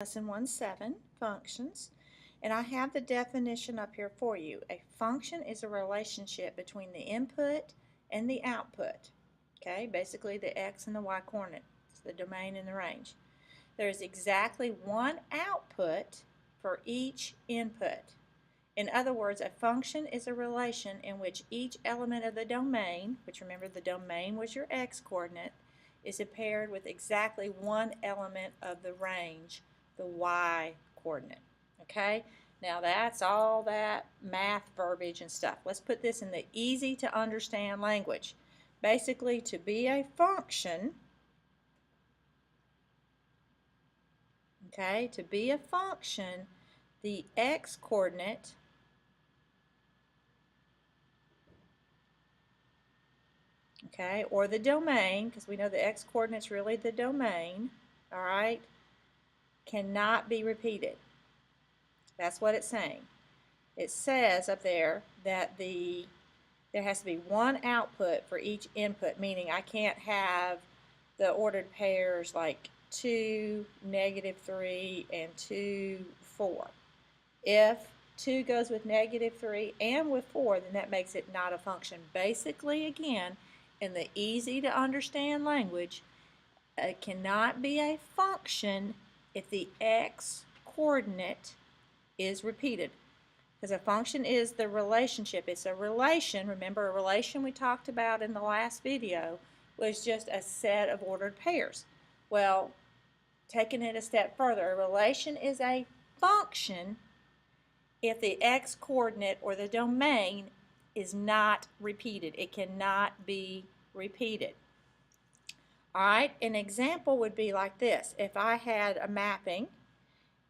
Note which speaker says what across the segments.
Speaker 1: Lesson 1-7, functions, and I have the definition up here for you. A function is a relationship between the input and the output. Okay, basically the x and the y coordinates, the domain and the range. There is exactly one output for each input. In other words, a function is a relation in which each element of the domain, which remember the domain was your x coordinate, is paired with exactly one element of the range, the y coordinate. Okay? Now that's all that math verbiage and stuff. Let's put this in the easy to understand language. Basically, to be a function, okay, to be a function, the x coordinate, okay, or the domain, because we know the x coordinate is really the domain, all right, cannot be repeated. That's what it's saying. It says up there that there has to be one output for each input, meaning I can't have the ordered pairs like 2, -3, and 2, 4. If 2 goes with -3 and with 4, then that makes it not a function. Basically, again, in the easy to understand language, it cannot be a function if the x coordinate is repeated. Because a function is the relationship. It's a relation. Remember, a relation we talked about in the last video was just a set of ordered pairs. Well, taking it a step further, a relation is a function if the x coordinate or the domain is not repeated. It cannot be repeated. All right, an example would be like this. If I had a mapping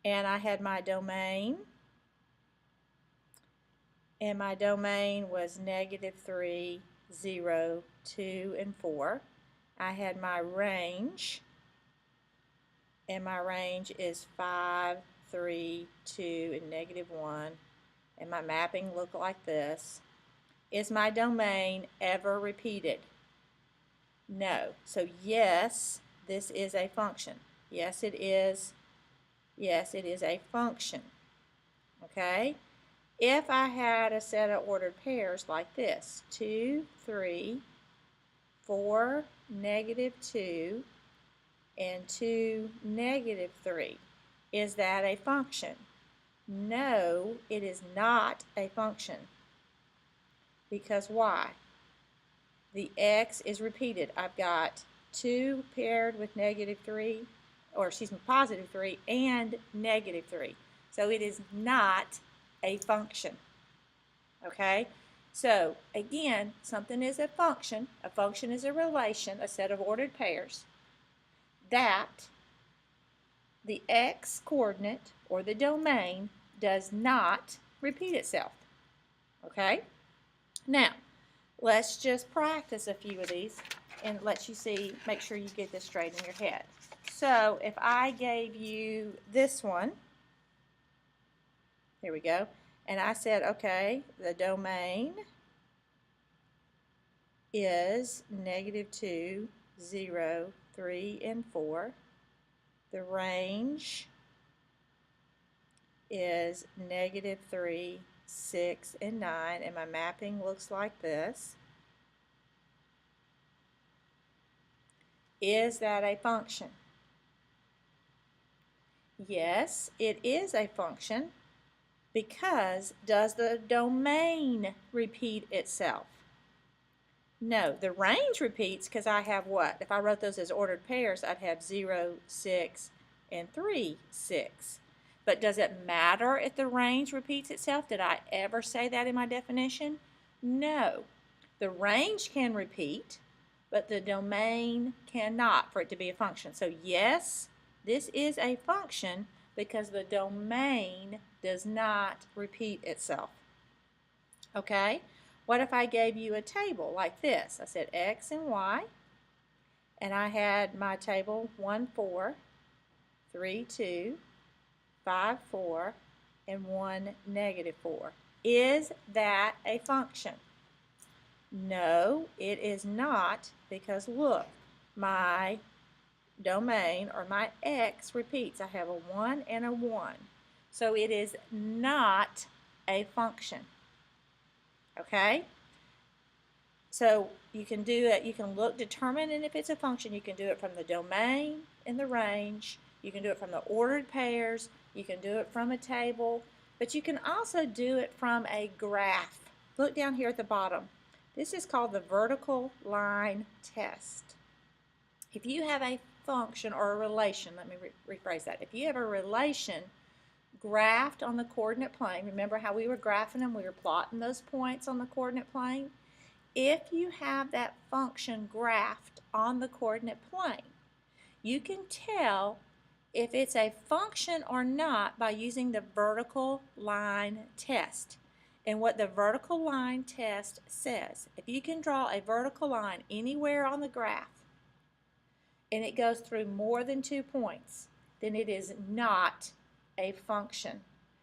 Speaker 1: and I had my domain, and my domain was -3, 0, 2, and 4. I had my range, and my range is 5, 3, 2, and -1, and my mapping looked like this. Is my domain ever repeated? No. So yes, this is a function. Yes, it is. Yes, it is a function. Okay? If I had a set of ordered pairs like this, 2, 3, 4, -2, and 2, -3, is that a function? No, it is not a function. Because why? The x is repeated. I've got 2 paired with -3, or excuse me, +3 and -3. So it is not a function. Okay? So again, something is a function. A function is a relation, a set of ordered pairs, that the x coordinate or the domain does not repeat itself. Okay? Now, let's just practice a few of these and let you see, make sure you get this straight in your head. So if I gave you this one, here we go, and I said, okay, the domain is -2, 0, 3, and 4. The range is -3, 6, and 9, and my mapping looks like this. Is that a function? Yes, it is a function, because does the domain repeat itself? No, the range repeats because I have what? If I wrote those as ordered pairs, I'd have 0, 6, and 3, 6. But does it matter if the range repeats itself? Did I ever say that in my definition? No. The range can repeat, but the domain cannot for it to be a function. So yes, this is a function because the domain does not repeat itself. Okay? What if I gave you a table like this? I said x and y, and I had my table 1, 4, 3, 2, 5, 4, and 1, -4. Is that a function? No, it is not, because look, my domain, or my x, repeats. I have a 1 and a 1. So it is not a function. Okay? So you can do it, you can determine if it's a function. You can do it from the domain and the range. You can do it from the ordered pairs. You can do it from a table. But you can also do it from a graph. Look down here at the bottom. This is called the vertical line test. If you have a function or a relation, let me rephrase that. If you have a relation graphed on the coordinate plane, remember how we were graphing them? We were plotting those points on the coordinate plane. If you have that function graphed on the coordinate plane, you can tell if it's a function or not by using the vertical line test. And what the vertical line test says, if you can draw a vertical line anywhere on the graph and it goes through more than 2 points, then it is not a function.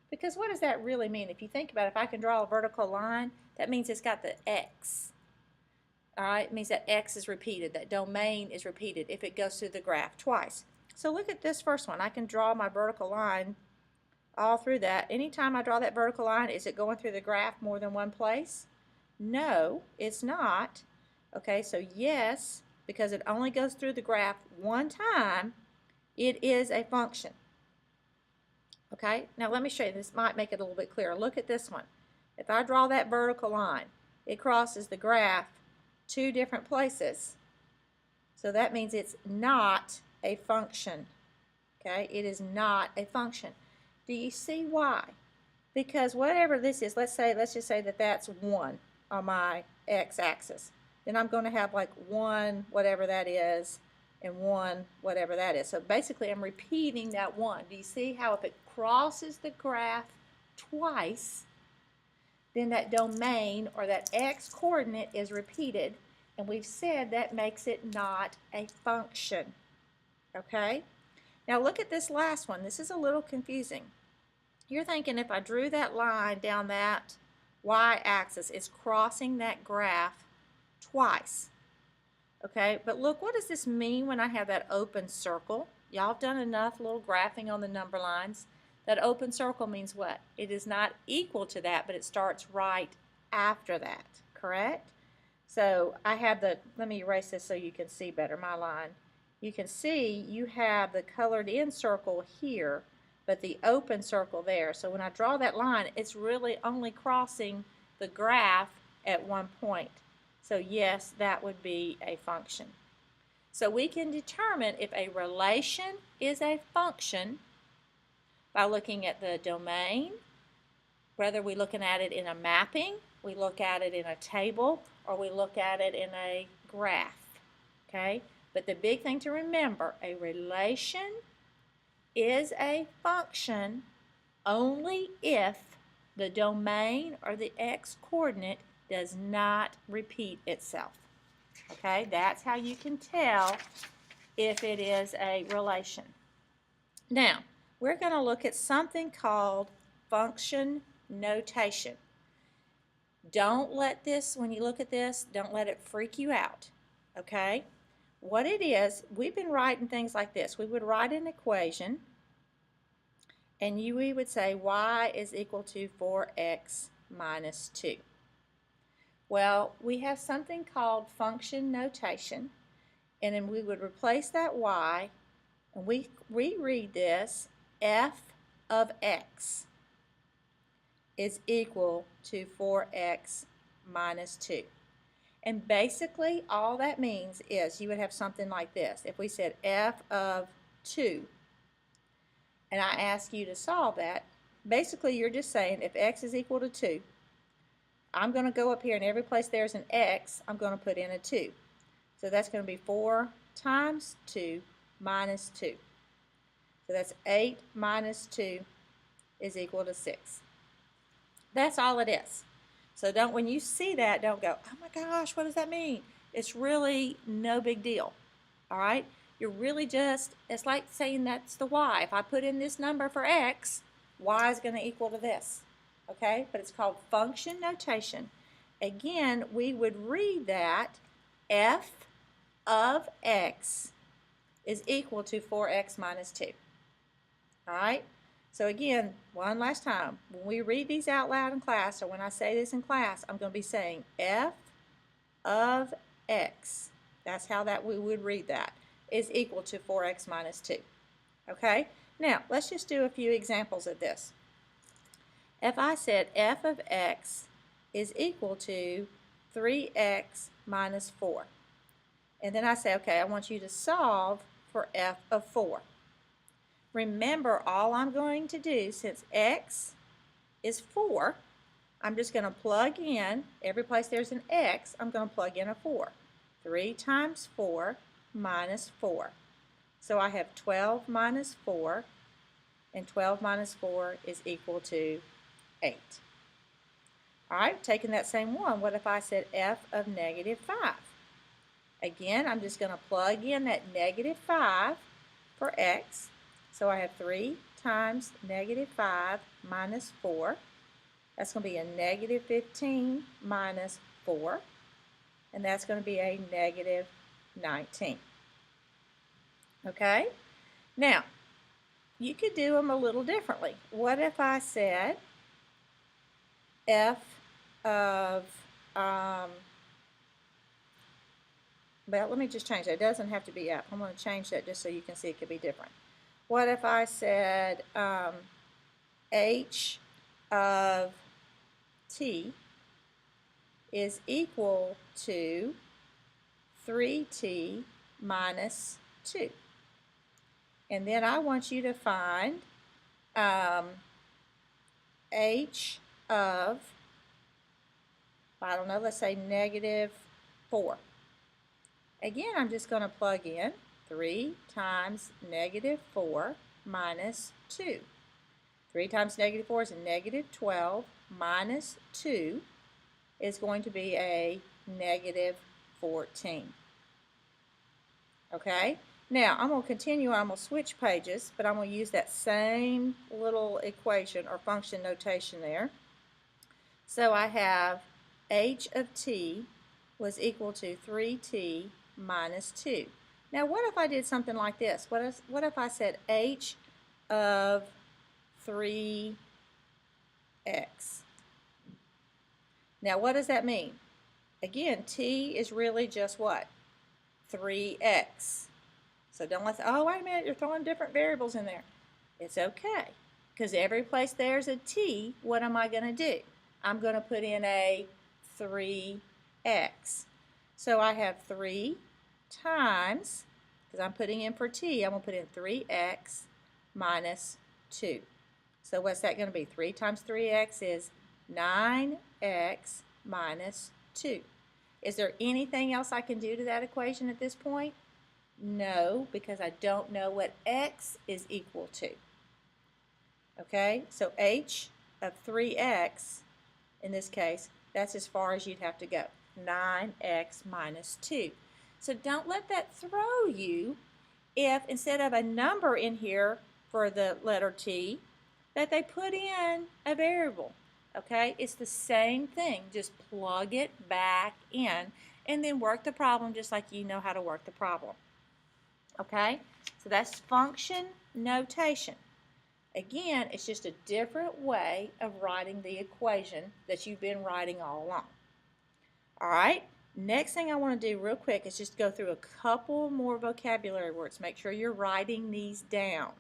Speaker 1: Because what does that really mean? If you think about it, if I can draw a vertical line, that means it's got the x. All right, it means that x is repeated, that domain is repeated if it goes through the graph twice. So look at this first one. I can draw my vertical line all through that. Anytime I draw that vertical line, is it going through the graph more than one place? No, it's not. Okay, so yes, because it only goes through the graph one time, it is a function. Okay, now let me show you. This might make it a little bit clearer. Look at this one. If I draw that vertical line, it crosses the graph 2 different places. So that means it's not a function. Okay, it is not a function. Do you see why? Because whatever this is, let's just say that that's 1 on my x-axis. Then I'm going to have like 1 whatever that is and 1 whatever that is. So basically I'm repeating that 1. Do you see how if it crosses the graph twice, then that domain or that x coordinate is repeated, and we've said that makes it not a function. Okay? Now look at this last one. This is a little confusing. You're thinking if I drew that line down that y-axis, it's crossing that graph twice. Okay, but look, what does this mean when I have that open circle? Y'all have done enough little graphing on the number lines. That open circle means what? It is not equal to that, but it starts right after that, correct? So I have let me erase this so you can see better my line. You can see you have the colored in circle here, but the open circle there. So when I draw that line, it's really only crossing the graph at one point. So yes, that would be a function. So we can determine if a relation is a function by looking at the domain, whether we're looking at it in a mapping, we look at it in a table, or we look at it in a graph. Okay? But the big thing to remember, a relation is a function only if the domain or the x coordinate does not repeat itself. Okay? That's how you can tell if it is a relation. Now, we're going to look at something called function notation. Don't let this, when you look at this, don't let it freak you out. Okay? What it is, we've been writing things like this. We would write an equation, and we would say y is equal to 4x minus 2. Well, we have something called function notation, and then we would replace that y, and we reread this, f of x is equal to 4x minus 2. And basically all that means is you would have something like this. If we said f of 2, and I ask you to solve that, basically you're just saying if x is equal to 2, I'm going to go up here and every place there's an x, I'm going to put in a 2. So that's going to be 4 times 2 minus 2. So that's 8 minus 2 is equal to 6. That's all it is. So when you see that, don't go, oh my gosh, what does that mean? It's really no big deal. All right? You're really just, it's like saying that's the y. If I put in this number for x, y is going to equal to this. Okay? But it's called function notation. Again, we would read that f of x is equal to 4x minus 2. All right? So again, one last time, when we read these out loud in class, or when I say this in class, I'm going to be saying f of x, that's how that we would read that, is equal to 4x minus 2. Okay? Now, let's just do a few examples of this. If I said f of x is equal to 3x minus 4, and then I say, okay, I want you to solve for f of 4. Remember, all I'm going to do, since x is 4, I'm just going to plug in, every place there's an x, I'm going to plug in a 4. 3 times 4 minus 4. So I have 12 minus 4, and 12 minus 4 is equal to 8. All right, taking that same one, what if I said f of negative 5? Again, I'm just going to plug in that negative 5 for x. So I have 3 times negative 5 minus 4. That's going to be a negative 15 minus 4. And that's going to be a negative 19. Okay? Now, you could do them a little differently. What if I said f of, well, let me just change that. It doesn't have to be f. I'm going to change that just so you can see it could be different. What if I said h of t is equal to 3t minus 2? And then I want you to find h of, I don't know, let's say negative 4. Again, I'm just going to plug in 3 times negative 4 minus 2. 3 times negative 4 is a negative 12 minus 2 is going to be a negative 14. Okay? Now, I'm going to continue. I'm going to switch pages, but I'm going to use that same little equation or function notation there. So I have h of t was equal to 3t minus 2. Now, what if I did something like this? What if I said h of 3x? Now, what does that mean? Again, t is really just what? 3x. So don't let's, oh, wait a minute, you're throwing different variables in there. It's okay, because every place there's a t, what am I going to do? I'm going to put in a 3x. So I have 3 times, because I'm putting in for t, I'm going to put in 3x minus 2. So what's that going to be? 3 times 3x is 9x minus 2. Is there anything else I can do to that equation at this point? No, because I don't know what x is equal to. Okay, so h of 3x, in this case, that's as far as you'd have to go, 9x minus 2. So don't let that throw you if instead of a number in here for the letter t, that they put in a variable. Okay, it's the same thing, just plug it back in and then work the problem just like you know how to work the problem. Okay, so that's function notation. Again, it's just a different way of writing the equation that you've been writing all along. All right, next thing I want to do real quick is just go through a couple more vocabulary words. Make sure you're writing these down.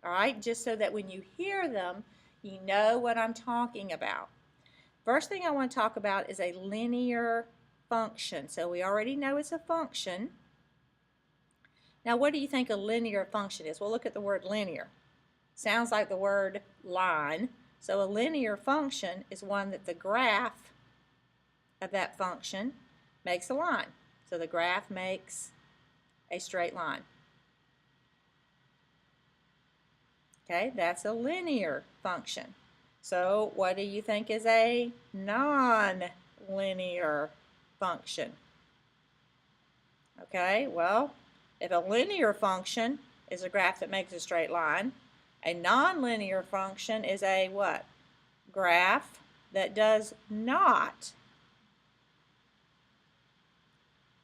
Speaker 1: All right, just so that when you hear them, you know what I'm talking about. First thing I want to talk about is a linear function. So we already know it's a function. Now, what do you think a linear function is? Well, look at the word linear. Sounds like the word line. So a linear function is one that the graph of that function makes a line. So the graph makes a straight line. Okay, that's a linear function. So what do you think is a non-linear function? Okay, well, if a linear function is a graph that makes a straight line, a non-linear function is a what? Graph that does not,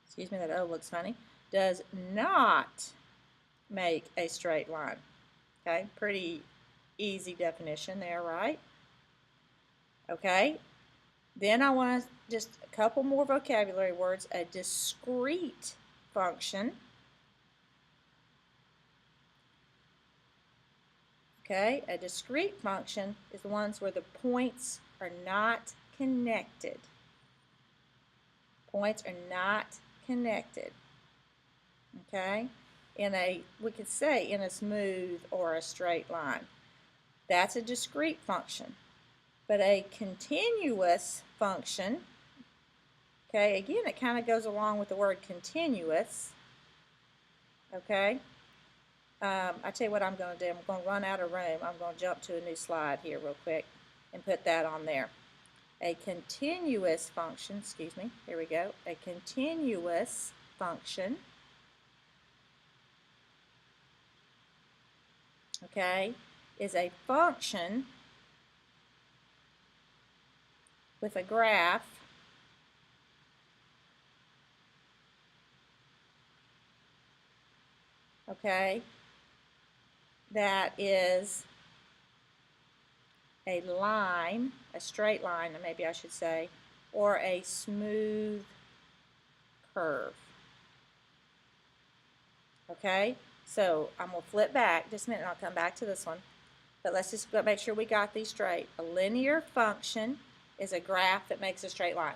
Speaker 1: excuse me, that O looks funny, does not make a straight line. Okay, pretty easy definition there, right? Okay, then I want to just a couple more vocabulary words. A discrete function. Okay, a discrete function is the ones where the points are not connected. Points are not connected. Okay, we could say in a smooth or a straight line. That's a discrete function. But a continuous function, okay, again, it kind of goes along with the word continuous. Okay, I tell you what I'm going to do. I'm going to run out of room. I'm going to jump to a new slide here real quick and put that on there. A continuous function, excuse me, here we go. A continuous function, okay, is a function with a graph okay, that is a line, a straight line, maybe I should say, or a smooth curve. Okay, so I'm going to flip back just a minute and I'll come back to this one. But let's just make sure we got these straight. A linear function is a graph that makes a straight line.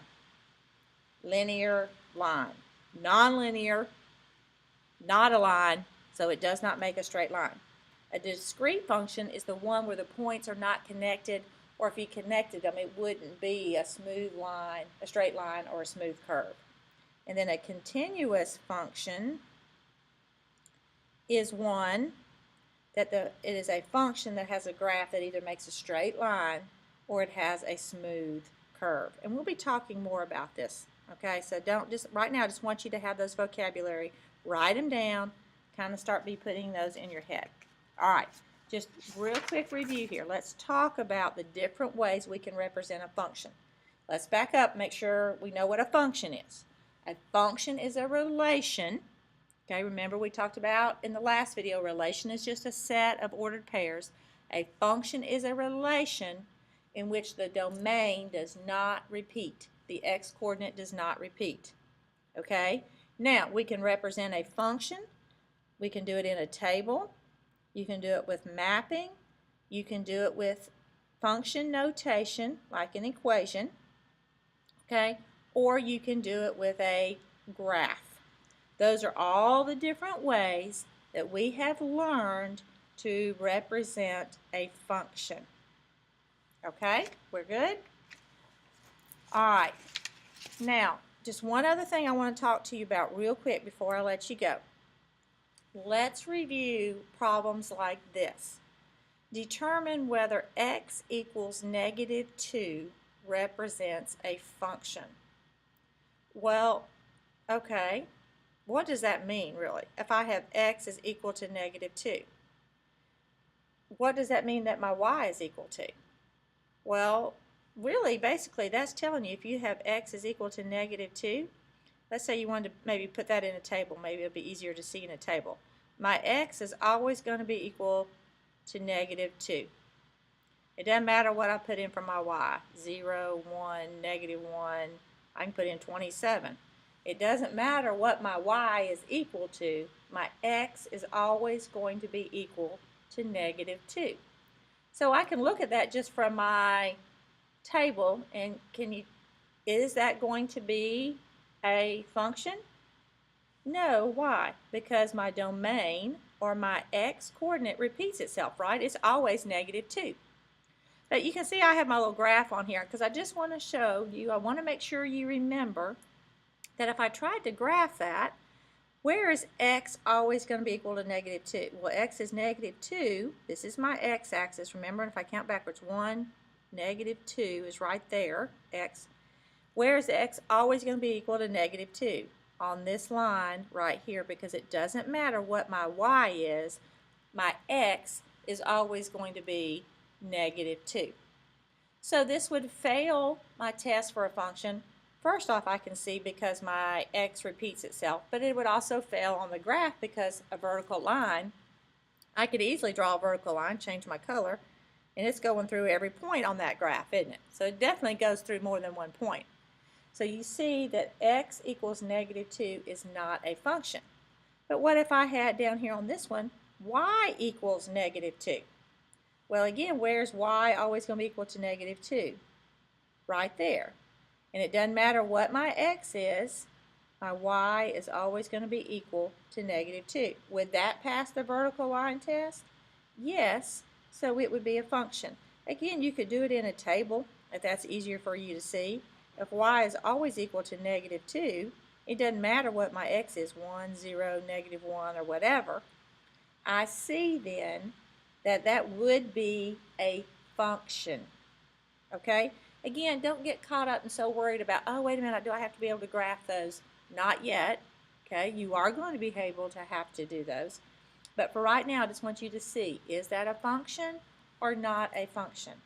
Speaker 1: Linear line. Nonlinear, not a line, so it does not make a straight line. A discrete function is the one where the points are not connected, or if you connected them, it wouldn't be a smooth line, a straight line, or a smooth curve. And then a continuous function is one that it is a function that has a graph that either makes a straight line or it has a smooth curve. And we'll be talking more about this. Okay, so right now I just want you to have those vocabulary, write them down, kind of start putting those in your head. All right, just real quick review here. Let's talk about the different ways we can represent a function. Let's back up, make sure we know what a function is. A function is a relation. Okay, remember we talked about in the last video, relation is just a set of ordered pairs. A function is a relation in which the domain does not repeat. The x-coordinate does not repeat. Okay, now we can represent a function. We can do it in a table. You can do it with mapping. You can do it with function notation, like an equation. Okay, or you can do it with a graph. Those are all the different ways that we have learned to represent a function. Okay, we're good? All right, now just one other thing I want to talk to you about real quick before I let you go. Let's review problems like this. Determine whether x equals -2 represents a function. Well, okay. What does that mean, really? If I have x is equal to -2, what does that mean that my y is equal to? Well, really, basically, that's telling you if you have x is equal to -2, let's say you wanted to maybe put that in a table. Maybe it'll be easier to see in a table. My x is always going to be equal to -2. It doesn't matter what I put in for my y, 0, 1, -1, I can put in 27. It doesn't matter what my y is equal to, my x is always going to be equal to -2. So I can look at that just from my table and is that going to be a function? No, why? Because my domain or my x-coordinate repeats itself, right? It's always -2. But you can see I have my little graph on here because I just want to show you, I want to make sure you remember that if I tried to graph that, where is x always going to be equal to -2? Well, x is -2. This is my x-axis. Remember, if I count backwards, 1, -2 is right there, x. Where is x always going to be equal to -2? On this line right here, because it doesn't matter what my y is, my x is always going to be -2. So this would fail my test for a function First off, I can see because my x repeats itself, but it would also fail on the graph because a vertical line, I could easily draw a vertical line, change my color, and it's going through every point on that graph, isn't it? So it definitely goes through more than one point. So you see that x equals -2 is not a function. But what if I had down here on this one, y equals -2? Well, again, where's y always going to be equal to -2? Right there. And it doesn't matter what my x is, my y is always going to be equal to -2. Would that pass the vertical line test? Yes, so it would be a function. Again, you could do it in a table if that's easier for you to see. If y is always equal to -2, it doesn't matter what my x is, 1, 0, -1, or whatever. I see then that that would be a function. Okay? Again, don't get caught up and so worried about, oh, wait a minute, do I have to be able to graph those? Not yet. Okay? You are going to be able to have to do those. But for right now, I just want you to see, is that a function or not a function?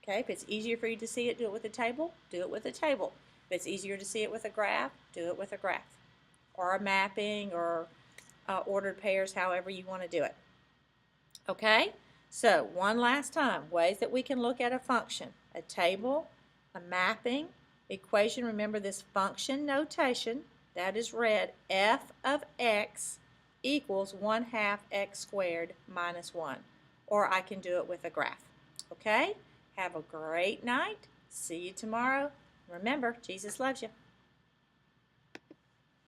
Speaker 1: Okay? If it's easier for you to see it, do it with a table. Do it with a table. If it's easier to see it with a graph, do it with a graph. Or a mapping or ordered pairs, however you want to do it. Okay? So, one last time, ways that we can look at a function. A table, a mapping, equation. Remember this function notation, that is red, f of x equals 1/2 x squared minus 1. Or I can do it with a graph. Okay? Have a great night. See you tomorrow. Remember, Jesus loves you.